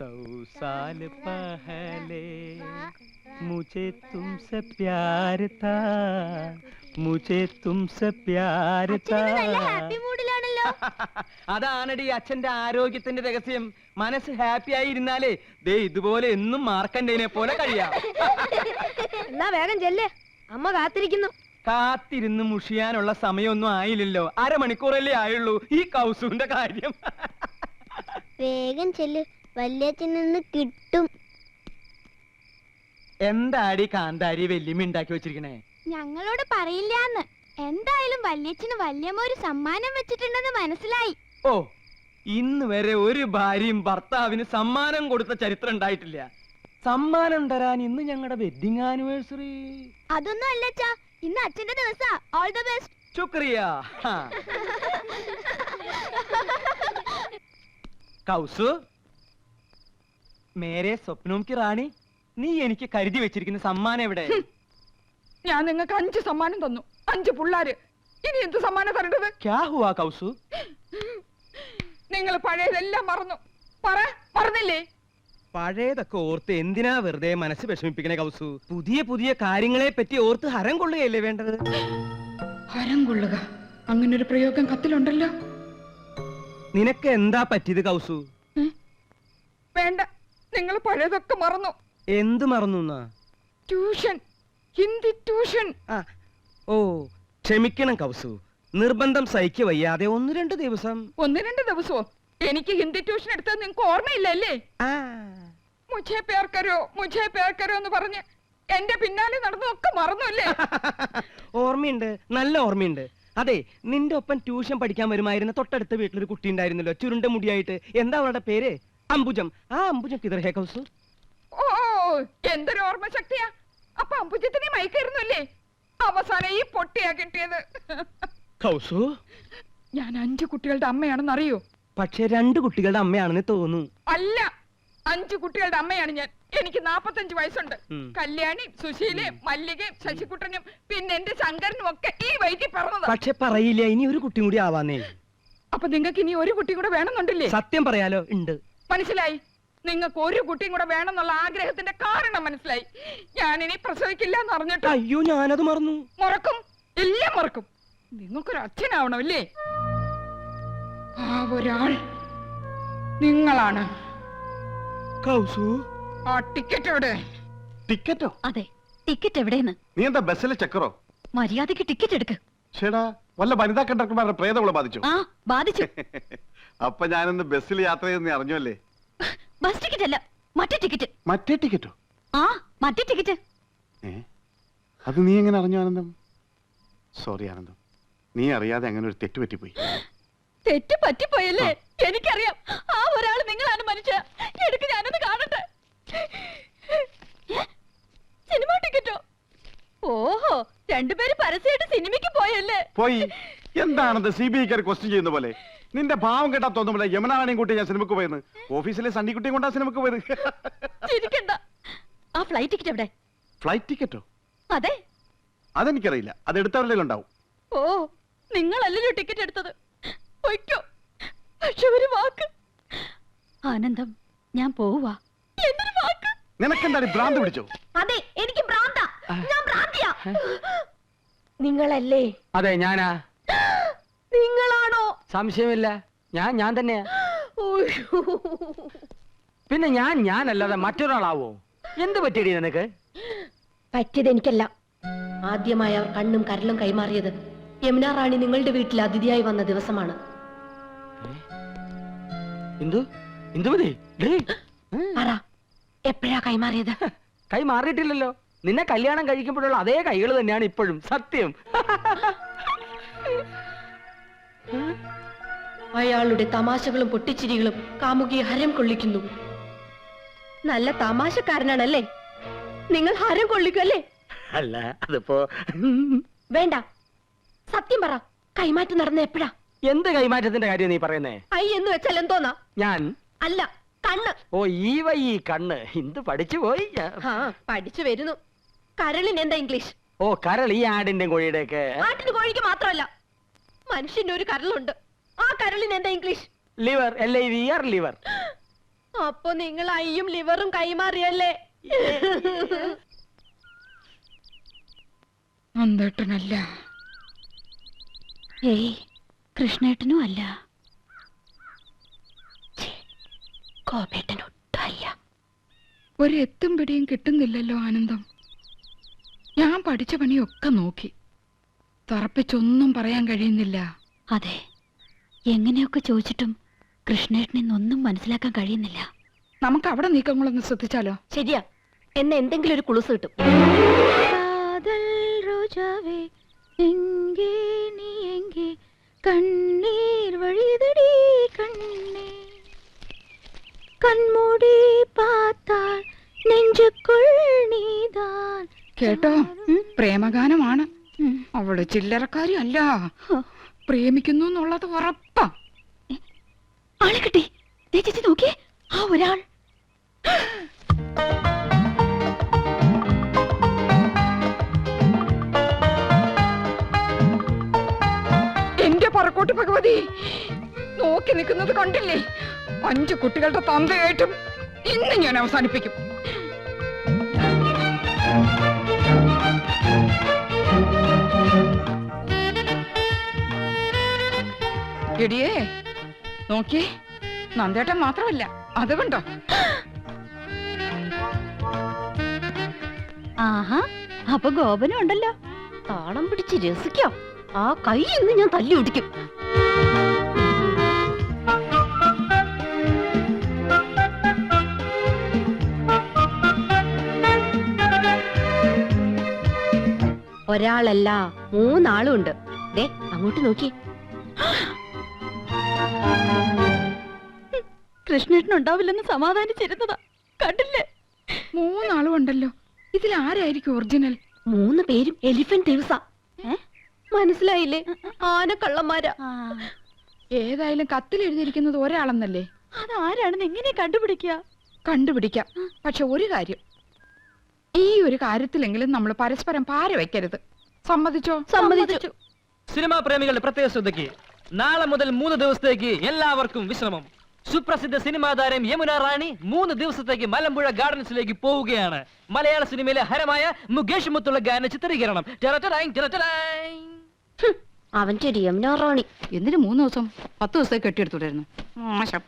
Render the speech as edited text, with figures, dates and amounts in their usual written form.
100 साल पहले मुझे तुमसे प्यार था, मुझे तुमसे प्यार था. അതാണടി അച്ഛന്റെ ആരോഗ്യത്തിന്റെ രഹസ്യം. മനസ്സ് ഹാപ്പി ആയി ഇരുന്നാലേ ദേ ഇതുപോലെ എന്നും മാർക്കണ്ടേനെ പോലെ കഴിയാം. എന്നാ വേഗം ചെല്ലേ, അമ്മ കാത്തിരിക്കുന്നു. കാത്തിരുന്ന് മുഷിയാനുള്ള സമയമൊന്നും ആയില്ലല്ലോ, അരമണിക്കൂറല്ലേ ആയുള്ളൂ. ഈ കൗസുവിന്റെ കാര്യം. വേഗം ചെല്ല്, വല്യച്ഛൻ നിന്ന് കിട്ടും. എന്താടി കാന്താരി വെല്ലുമി ഉണ്ടാക്കി വെച്ചിരിക്കണേ? ഞങ്ങളോട് പറയില്ലാന്ന്. എന്തായാലും വല്യച്ഛന് വല്യമ്മ ഒരു സമ്മാനം വെച്ചിട്ടുണ്ടെന്ന് മനസ്സിലായി. ഓ, ഇന്ന് വരെ ഒരു ഭാര്യയും ഭർത്താവിന് സമ്മാനം കൊടുത്ത ചരിത്രം ഉണ്ടായിട്ടില്ല. സമ്മാനം തരാൻ ഇന്ന് ഞങ്ങളുടെ വെഡിങ് ആനിവേഴ്സറി. അതൊന്നും അല്ലച്ചാ, ഇന്ന് അച്ഛന്റെ ദിവസാ. All the best. ശുക്രിയ. കൗസു, മേരെ സ്വപ്നവും കി റാണി, നീ എനിക്ക് കരുതി വെച്ചിരിക്കുന്ന സമ്മാനം എവിടെ? ഞാൻ നിങ്ങൾക്ക് 5 സമ്മാനം തന്നു, 5 പിള്ളാര്. ഇനി എന്ത് സമ്മാനം തരേണ്ടത്? ക്യാ ഹുവാ കൗസു? നിങ്ങൾ പഴയതെല്ലാം മറന്നു. മറന്നില്ലേ? പഴയതൊക്കെ ഓർത്ത് എന്തിനാ വെറുതെ മനസ്സ് വിഷമിപ്പിക്കണേ കൗസു? പുതിയ പുതിയ കാര്യങ്ങളെ പറ്റി ഓർത്ത് ഹരം കൊള്ളുകയല്ലേ വേണ്ടത്? ഹരം കൊള്ളുക, അങ്ങനൊരു പ്രയോഗം കത്തിലുണ്ടല്ലോ. നിനക്ക് എന്താ പറ്റിയത് കൗസു? വേണ്ട, നിങ്ങൾ പഴയതൊക്കെ മറന്നു. എന്ത് മറന്നു? Tuition, Hindi tuition. ഓ, ക്ഷമിക്കണം കൗസു, നിർബന്ധം സഹിക്ക വയ്യാതെ 1-2 ദിവസം. 1-2 ദിവസമോ? എനിക്ക് ഹിന്ദി ട്യൂഷൻ എടുത്തത് നിങ്ങൾക്ക് ഓർമ്മയില്ലല്ലേ? മുझे प्यार करो എന്ന് പറഞ്ഞ് എന്റെ പിന്നാലെ നടന്നതൊക്കെ മറന്നുല്ലേ? ഓർമ്മയുണ്ട്, നല്ല ഓർമ്മയുണ്ട്. അതെ, നിന്റെ ഒപ്പം ട്യൂഷൻ പഠിക്കാൻ വരുമായിരുന്ന തൊട്ടടുത്ത വീട്ടിലൊരു കുട്ടി ഉണ്ടായിരുന്നല്ലോ, ചുരുണ്ട മുടിയായിട്ട്. എന്താ അവളുടെ പേര്? അംബുജം. ആ അംബുജം കിതർ ഹേ കൗസു? ഓ, എന്തൊരു ഓർമ്മ ശക്തിയാ. അപ്പൊ അംബുജത്തിനെ മയക്കായിരുന്നല്ലേ? അവസാനം ഈ പൊട്ടിയാ കിട്ടിയത്. കൗസു, ഞാൻ 5 കുട്ടികളുടെ അമ്മയാണെന്ന് അറിയോ? പക്ഷെ 2 കുട്ടികളുടെ അമ്മയാണെന്ന് തോന്നുന്നു. അല്ല, 5 കുട്ടികളുടെ അമ്മയാണ് ഞാൻ. എനിക്ക് 45 വയസ്സുണ്ട്. കല്യാണി, സുശീലേ, മല്ലികയും ശശികുട്ടനും പിന്നെ എന്റെ ശങ്കരനും ഒക്കെ ഈ വൈകി പറഞ്ഞത്. പക്ഷെ പറയില്ല, ഇനി ഒരു കുട്ടി കൂടി ആവാന്നേ. അപ്പൊ നിങ്ങൾക്ക് ഇനി ഒരു കുട്ടി കൂടെ വേണമെന്നുണ്ടല്ലേ? സത്യം പറയാലോ, ഉണ്ട്. മനസ്സിലായി. നിങ്ങൾക്ക് ഒരു കുട്ടിയും കൂടെ വേണമെന്നുള്ള ആഗ്രഹത്തിന്റെ കാരണം മനസ്സിലായി. ഞാനിനി പ്രസവിക്കില്ല എന്ന് അറിഞ്ഞിട്ട്. അയ്യോ, ഞാനത് മറന്നു. മറക്കും, എല്ലാം മറക്കും. നിങ്ങൾക്കൊരു അച്ഛനാവണമല്ലേ? ആ ഒരാൾ നിങ്ങളാണ്. കൗസു, ആ ടിക്കറ്റ് എവിടെ? ടിക്കറ്റോ? അതെ, ടിക്കറ്റ് എവിടെയെന്ന്. നീ എന്താ ബസ്സിലെ ചക്കറോ? മര്യാദക്ക് ടിക്കറ്റ് എടുക്ക്. ചേടാ, വല്ല വനിതാ കണ്ടക്ടർമാരുടെ പ്രേതങ്ങളെ ബാധിച്ചോ? ആ, ബാധിച്ചു. അപ്പൊ ഞാനിന്ന് ബസ്സിൽ യാത്ര ചെയ്തെന്ന് അറിഞ്ഞല്ലേ? ബസ് ടിക്കറ്റ് അല്ല, മറ്റേ ടിക്കറ്റ്. മറ്റേ ടിക്കറ്റോ? ആ, മറ്റേ ടിക്കറ്റ്. അത് നീ എങ്ങനെ അറിഞ്ഞു ആനന്ദം? സോറി ആനന്ദം, നീ അറിയാതെ അങ്ങനെ ഒരു തെറ്റ് പറ്റിപ്പോയി. തെറ്റ് പറ്റിപ്പോയല്ലേ? എനിക്കറിയാം. ആ ഒരാൾ നിങ്ങളാണ് മനുഷ്യ. എടുക്ക്, ഞാനൊന്ന് കാണട്ടെ. സിനിമ ടിക്കറ്റോ? ഓഹോ, 2 പേര് പരസ്യമായിട്ട് സിനിമയ്ക്ക് പോയല്ലേ? പോയി. എന്താണെന്ന് CBI ക്വസ്റ്റ്യൻ ചെയ്യുന്ന പോലെ. നിന്റെ ഭാവം കേട്ടാ തോന്നുമ്പോൾ യമുനാണിയും കൂട്ടി ഞാൻ സിനിമക്ക് പോയെന്ന്. ഓഫീസിലെ സണ്ണിക്കുട്ടിയും കൊണ്ടാ സിനിമക്ക് പോയത്. ചിരിക്കണ്ട. ആ ഫ്ലൈറ്റ് ടിക്കറ്റ് എവിടെ? ഫ്ലൈറ്റ് ടിക്കറ്റോ? അതെ. അതെനിക്കറിയില്ല, അത് എടുത്തവരുടെ ഉണ്ടാവും. ഓ, നിങ്ങളല്ലല്ലോ ടിക്കറ്റ് എടുത്തത്. പൊയ്ക്കോ. പക്ഷെ ഒരു വാക്ക്. ആനന്ദം, ഞാൻ പോവാ. എന്തൊരു വാക്ക്? നിനക്കെന്താണ് ഭ്രാന്ത് പിടിച്ചോ? അതെ, എനിക്ക് ഭ്രാന്താ. ഞാൻ ഭ്രാന്തിയാ. നിങ്ങളല്ലേ? അതെ, ഞാനാ. നിങ്ങളാണോ? സംശയമില്ല, ഞാൻ തന്നെയാ. പിന്നെ ഞാനല്ലാതെ മറ്റൊരാളാവോ? എന്ത് പറ്റിയടി നിനക്ക്? പറ്റിയത് എനിക്കല്ല. ആദ്യമായി അവർ കണ്ണും കരലും കൈമാറിയത് യമുന റാണി നിങ്ങളുടെ വീട്ടിൽ അതിഥിയായി വന്ന ദിവസമാണ്. എപ്പോഴാ കൈമാറിയത്? കൈ മാറിയിട്ടില്ലല്ലോ. നിന്നെ കല്യാണം കഴിക്കുമ്പോഴുള്ള അതേ കൈകൾ തന്നെയാണ് ഇപ്പോഴും. സത്യം. അയാളുടെ തമാശകളും പൊട്ടിച്ചിരികളും കാമുകിയെ ഹരം കൊള്ളിക്കുന്നു. നല്ല തമാശക്കാരനാണല്ലേ? നിങ്ങൾ ഹരം കൊള്ളിക്കല്ലേ? അല്ല, അതിപ്പോ വേണ്ട, സത്യം പറ. കൈമാറ്റം നടന്ന എപ്പോഴാ? എന്ത് കൈമാറ്റത്തിന്റെ കാര്യം നീ പറയുന്നേ? ഐ എന്ന് വെച്ചാൽ എന്തോന്നാ? ഞാൻ അല്ല, കണ്ണ്. ഓ, ഈ കണ്ണ്. എന്ത് പഠിച്ചു പോയി? പഠിച്ചു വരുന്നു. കരളിന് എന്താ ഇംഗ്ലീഷ്? ഓ, കരൾ. ഈ ആടിന്റെ കോഴിയുടെ ഒക്കെ. ആട്ടിന് കോഴിക്ക് മാത്രമല്ല, മനുഷ്യന്റെ ഒരു കരളുണ്ട്. ആ കരളിന് എന്താ ഇംഗ്ലീഷ്? ലിവർ. LIVR, liver. അപ്പൊ നിങ്ങൾ അയ്യും ലിവറും കൈമാറിയല്ലേ? നന്ദേട്ടനല്ല. ഏയ് കൃഷ്ണേട്ടനും അല്ല. കോപേട്ടനൊട്ടല്ല. ഒരു എത്തും പിടിയും കിട്ടുന്നില്ലല്ലോ ആനന്ദം. ഞാൻ പഠിച്ച പണിയൊക്കെ നോക്കി, തറപ്പിച്ചൊന്നും പറയാൻ കഴിയുന്നില്ല. അതെ, എങ്ങനെയൊക്കെ ചോദിച്ചിട്ടും കൃഷ്ണേട്ടനെന്നൊന്നും മനസ്സിലാക്കാൻ കഴിയുന്നില്ല. നമുക്ക് അവിടെ നീക്കങ്ങളൊന്ന് ശ്രദ്ധിച്ചാലോ? ശരിയാ, എന്നെ എന്തെങ്കിലും ഒരു കുളുസ് കിട്ടും. കണ്ണീർ വഴിതടി കണ്ണേ, കൺമൂടി പാത്താൽ നെഞ്ചുക്കുൾ നീതാൻ. കേട്ടോ, പ്രേമഗാനമാണ്. അവള് ചില്ലറക്കാരി അല്ല, പ്രേമിക്കുന്നു എന്നുള്ളത് ഉറപ്പാ. ആളെ കിട്ടി. ദേ ചേച്ചി നോക്കിയേ, ആ ഒരാൾ. എന്റെ പറക്കോട്ട് ഭഗവതി, നോക്കി നിൽക്കുന്നത് കണ്ടില്ലേ? 5 കുട്ടികളുടെ തന്തയായിട്ടും ഇന്ന് ഞാൻ അവസാനിപ്പിക്കും. എടിയേ നോക്കിയേ, നന്ദേട്ടൻ മാത്രമല്ല, അത് കണ്ടോ? ആഹാ, അപ്പൊ ഗോപനും ഉണ്ടല്ലോ. താളം പിടിച്ച് രസിക്കാം. ആ കൈ ഇന്ന് ഞാൻ തല്ലി ഒടിക്കും. ഒരാളല്ല, 3 ആളും ഉണ്ട്. ദേ അങ്ങോട്ട് നോക്കി. കൃഷ്ണേട്ടനുണ്ടാവില്ലെന്ന് സമാധാനിച്ചിരുന്നതാ, കണ്ടില്ലേ? 3 ആളും ഉണ്ടല്ലോ. ഇതിൽ ആരായിരിക്കും ഒറിജിനൽ? 3 പേരും എലിഫന്റ് ദിവസ. മനസ്സിലായില്ലേ? ആനക്കള്ളന്മാരാ. ഏതായാലും കത്തിൽ എഴുതിയിരിക്കുന്നത് ഒരാളെന്നല്ലേ? അതാരാണെന്ന് എങ്ങനെ കണ്ടുപിടിക്കുക? കണ്ടുപിടിക്കാം. പക്ഷെ ഒരു കാര്യം, ഈ ഒരു കാര്യത്തിലെങ്കിലും നമ്മൾ പരസ്പരം പാര വെക്കരുത്. സമ്മതിച്ചോ? സമ്മതിച്ചു. സിനിമാ പ്രേമികളുടെ പ്രത്യേക ശ്രദ്ധയ്ക്ക് നാളെ മുതൽ 3 ദിവസത്തേക്ക് എല്ലാവർക്കും വിശ്രമം. സുപ്രസിദ്ധ സിനിമാ താരം യമുന റാണി 3 ദിവസത്തേക്ക് മലമ്പുഴ ഗാർഡൻസിലേക്ക് പോവുകയാണ്. മലയാള സിനിമയിലെ ഹരമായ മുകേഷ് മുത്തുള്ള ഗാന ചിത്രീകരണം. അവന്റെ ഒരു യമുന റാണി. എന്തിനു 3 ദിവസം? 10 ദിവസത്തേക്ക് കെട്ടിയെടുത്തുണ്ടായിരുന്നു. മോശം.